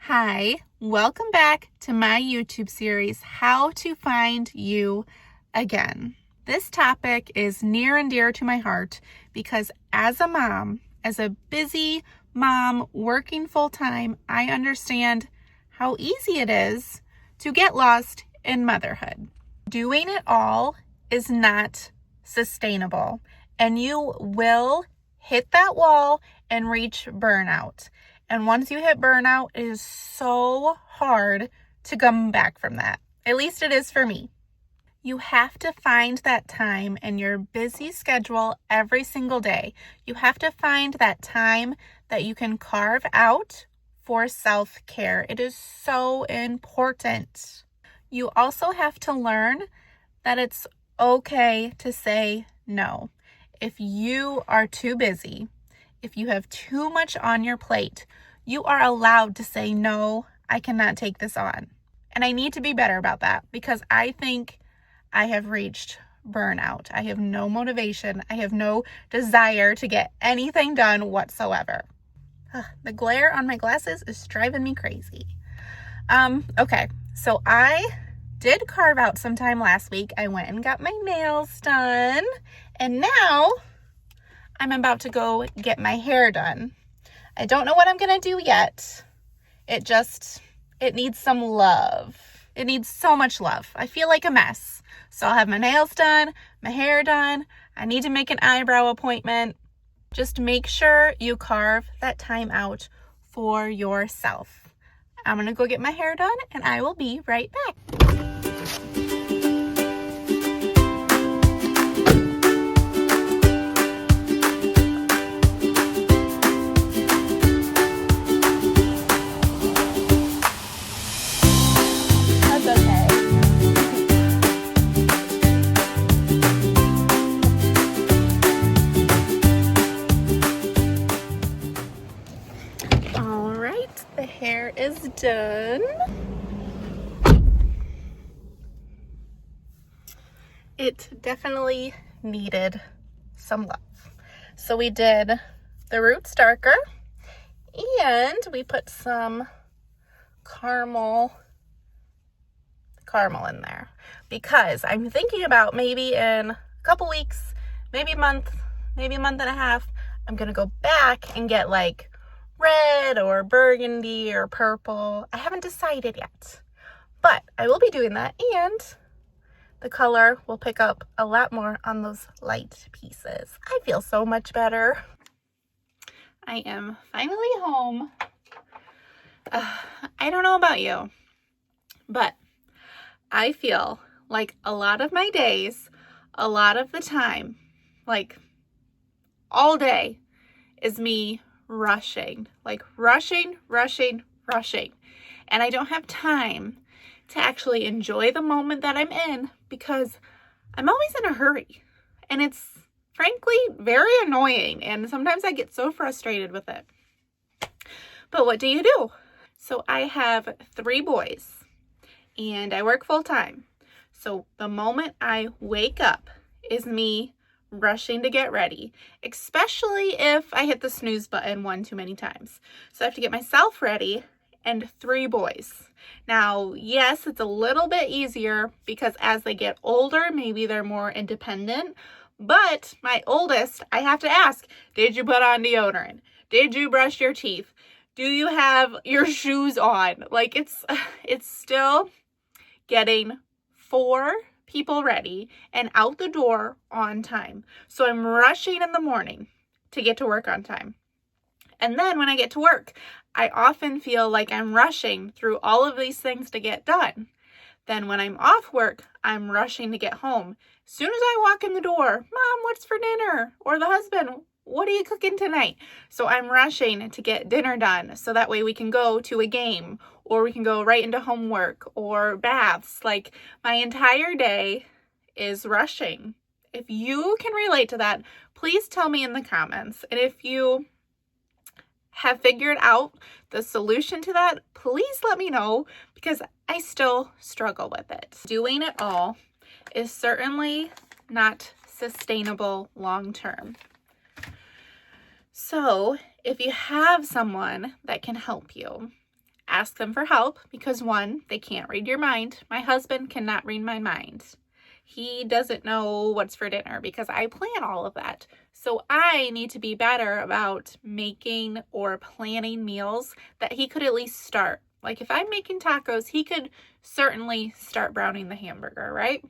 Hi, welcome back to my YouTube series, How to Find You Again. This topic is near and dear to my heart because as a mom, as a busy mom working full-time, I understand how easy it is to get lost in motherhood. Doing it all is not sustainable, and you will hit that wall and reach burnout. And once you hit burnout, it is so hard to come back from that. At least it is for me. You have to find that time in your busy schedule every single day. You have to find that time that you can carve out for self-care. It is so important. You also have to learn that it's okay to say no. If you are too busy, if you have too much on your plate, you are allowed to say, no, I cannot take this on. And I need to be better about that because I think I have reached burnout. I have no motivation. I have no desire to get anything done whatsoever. The glare on my glasses is driving me crazy. Okay, so I did carve out some time last week. I went and got my nails done, and now I'm about to go get my hair done. I don't know what I'm going to do yet. It needs some love. It needs so much love. I feel like a mess. So I'll have my nails done, my hair done. I need to make an eyebrow appointment. Just make sure you carve that time out for yourself. I'm going to go get my hair done and I will be right back. The hair is done. It definitely needed some love. So we did the roots darker and we put some caramel in there because I'm thinking about maybe in a couple weeks, maybe a month and a half, I'm gonna go back and get like red or burgundy or purple. I haven't decided yet, but I will be doing that, and the color will pick up a lot more on those light pieces. I feel so much better. I am finally home. I don't know about you, but I feel like a lot of my days, a lot of the time, like all day, is me rushing. And I don't have time to actually enjoy the moment that I'm in because I'm always in a hurry. And it's frankly very annoying. And sometimes I get so frustrated with it. But what do you do? So I have 3 boys and I work full time. So the moment I wake up is me rushing to get ready, especially if I hit the snooze button one too many times. So I have to get myself ready and 3 boys. Now, yes, it's a little bit easier because as they get older, maybe they're more independent. But my oldest, I have to ask, did you put on deodorant? Did you brush your teeth? Do you have your shoes on? Like it's still getting 4 people ready and out the door on time. So I'm rushing in the morning to get to work on time. And then when I get to work, I often feel like I'm rushing through all of these things to get done. Then when I'm off work, I'm rushing to get home. As soon as I walk in the door, Mom, what's for dinner? Or the husband, what are you cooking tonight? So I'm rushing to get dinner done so that way we can go to a game or we can go right into homework or baths. Like my entire day is rushing. If you can relate to that, please tell me in the comments. And if you have figured out the solution to that, please let me know because I still struggle with it. Doing it all is certainly not sustainable long term. So if you have someone that can help you, ask them for help because one, they can't read your mind. My husband cannot read my mind. He doesn't know what's for dinner because I plan all of that. So I need to be better about making or planning meals that he could at least start. Like if I'm making tacos, he could certainly start browning the hamburger, right?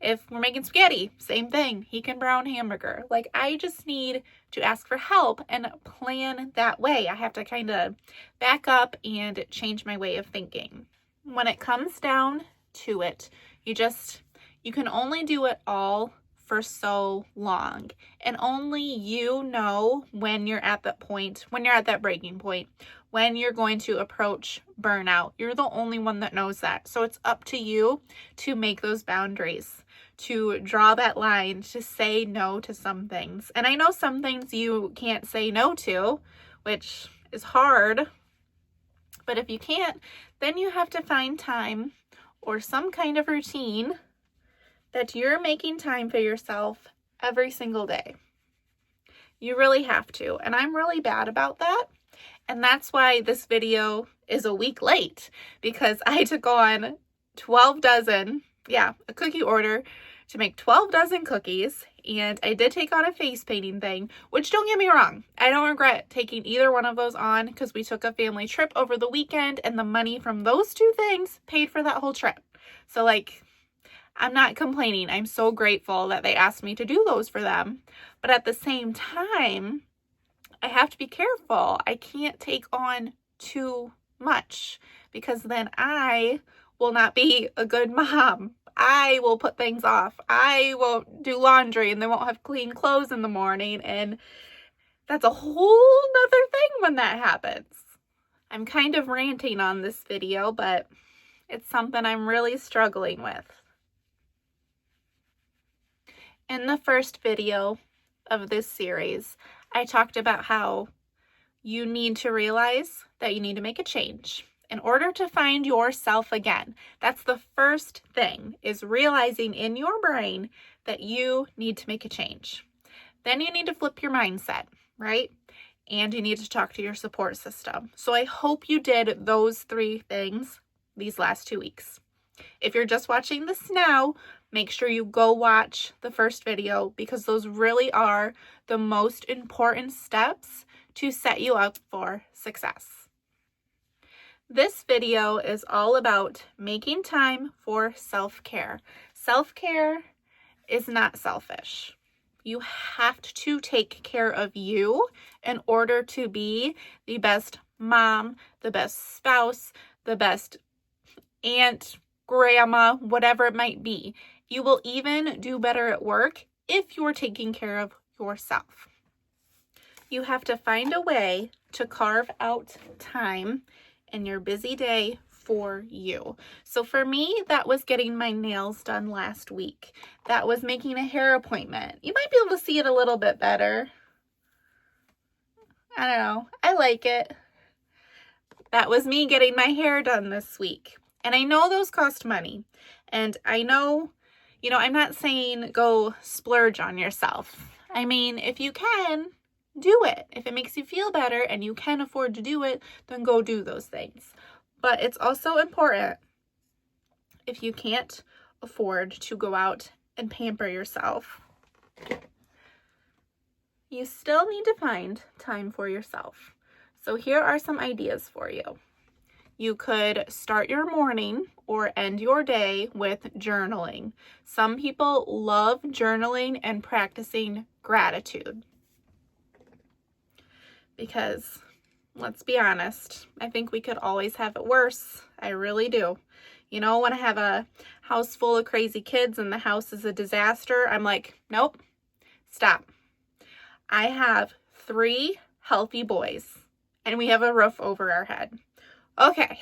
If we're making spaghetti, same thing. He can brown hamburger. Like I just need to ask for help and plan that way. I have to kind of back up and change my way of thinking. When it comes down to it, you can only do it all for so long, and only you know when you're at that point, when you're at that breaking point, when you're going to approach burnout. You're the only one that knows that. So it's up to you to make those boundaries, to draw that line, to say no to some things. And I know some things you can't say no to, which is hard, but if you can't, then you have to find time or some kind of routine that you're making time for yourself every single day. You really have to. And I'm really bad about that. And that's why this video is a week late, because I took on 12 dozen, a cookie order to make 12 dozen cookies. And I did take on a face painting thing, which don't get me wrong, I don't regret taking either one of those on because we took a family trip over the weekend and the money from those two things paid for that whole trip. So I'm not complaining. I'm so grateful that they asked me to do those for them. But at the same time, I have to be careful. I can't take on too much because then I will not be a good mom. I will put things off. I won't do laundry and they won't have clean clothes in the morning. And that's a whole nother thing when that happens. I'm kind of ranting on this video, but it's something I'm really struggling with. In the first video of this series, I talked about how you need to realize that you need to make a change in order to find yourself again. That's the first thing, is realizing in your brain that you need to make a change. Then you need to flip your mindset, right? And you need to talk to your support system. So I hope you did those 3 things these last 2 weeks. If you're just watching this now, make sure you go watch the first video because those really are the most important steps to set you up for success. This video is all about making time for self-care. Self-care is not selfish. You have to take care of you in order to be the best mom, the best spouse, the best aunt, grandma, whatever it might be. You will even do better at work if you're taking care of yourself. You have to find a way to carve out time in your busy day for you. So for me, that was getting my nails done last week. That was making a hair appointment. You might be able to see it a little bit better. I don't know. I like it. That was me getting my hair done this week. And I know those cost money. And I know, I'm not saying go splurge on yourself. I mean, if you can, do it. If it makes you feel better and you can afford to do it, then go do those things. But it's also important, if you can't afford to go out and pamper yourself, you still need to find time for yourself. So here are some ideas for you. You could start your morning or end your day with journaling. Some people love journaling and practicing gratitude. Because, let's be honest, I think we could always have it worse. I really do. When I have a house full of crazy kids and the house is a disaster, I'm like, nope, stop. I have 3 healthy boys and we have a roof over our head. Okay,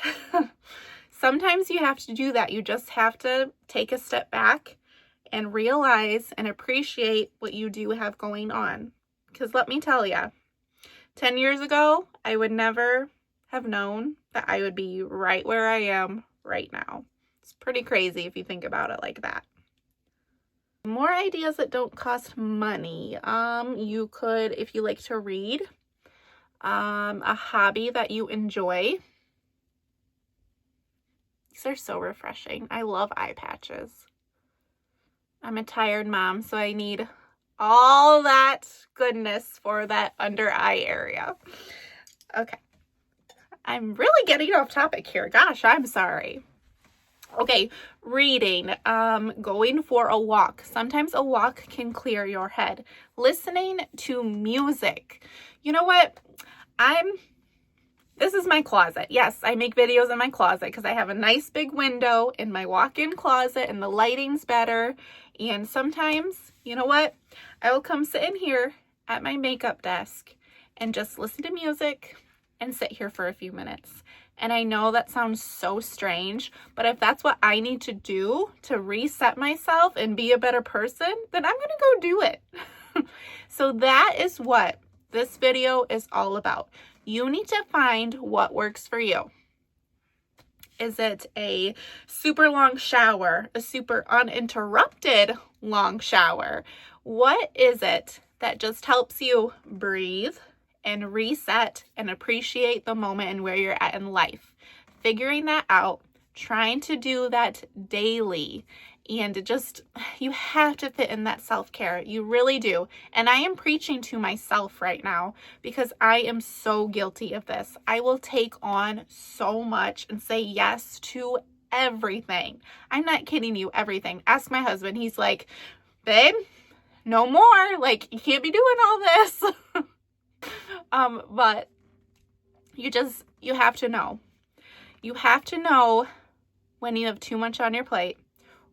sometimes you have to do that. You just have to take a step back and realize and appreciate what you do have going on. Because let me tell you, 10 years ago, I would never have known that I would be right where I am right now. It's pretty crazy if you think about it like that. More ideas that don't cost money. You could, if you like to read, a hobby that you enjoy. These are so refreshing. I love eye patches. I'm a tired mom, so I need all that goodness for that under eye area. Okay. I'm really getting off topic here. Gosh, I'm sorry. Okay, reading, going for a walk. Sometimes a walk can clear your head. Listening to music. You know what? This is my closet. Yes, I make videos in my closet because I have a nice big window in my walk-in closet and the lighting's better. And sometimes, you know what? I will come sit in here at my makeup desk and just listen to music and sit here for a few minutes. And I know that sounds so strange, but if that's what I need to do to reset myself and be a better person, then I'm gonna go do it. So that is what this video is all about. You need to find what works for you. Is it a super long shower, a super uninterrupted long shower? What is it that just helps you breathe and reset and appreciate the moment and where you're at in life? Figuring that out, trying to do that daily, and just, you have to fit in that self-care. You really do. And I am preaching to myself right now because I am so guilty of this. I will take on so much and say yes to everything. I'm not kidding you, everything. Ask my husband. He's like, babe, no more. Like, you can't be doing all this. But you have to know. You have to know when you have too much on your plate,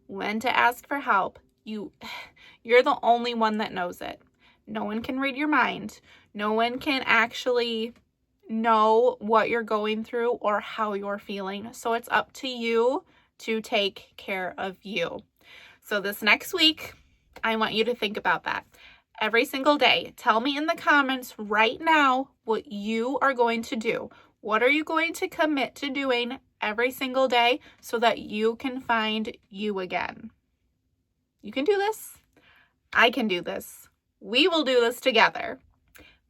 when to ask for help. You're the only one that knows it. No one can read your mind. No one can actually know what you're going through or how you're feeling. So it's up to you to take care of you. So this next week, I want you to think about that. Every single day, tell me in the comments right now what you are going to do. What are you going to commit to doing every single day so that you can find you again? You can do this. I can do this. We will do this together.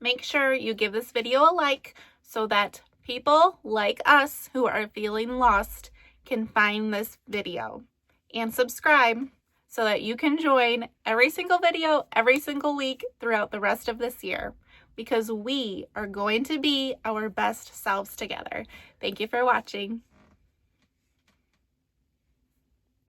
Make sure you give this video a like so that people like us who are feeling lost can find this video. And subscribe so that you can join every single video, every single week throughout the rest of this year, because we are going to be our best selves together. Thank you for watching.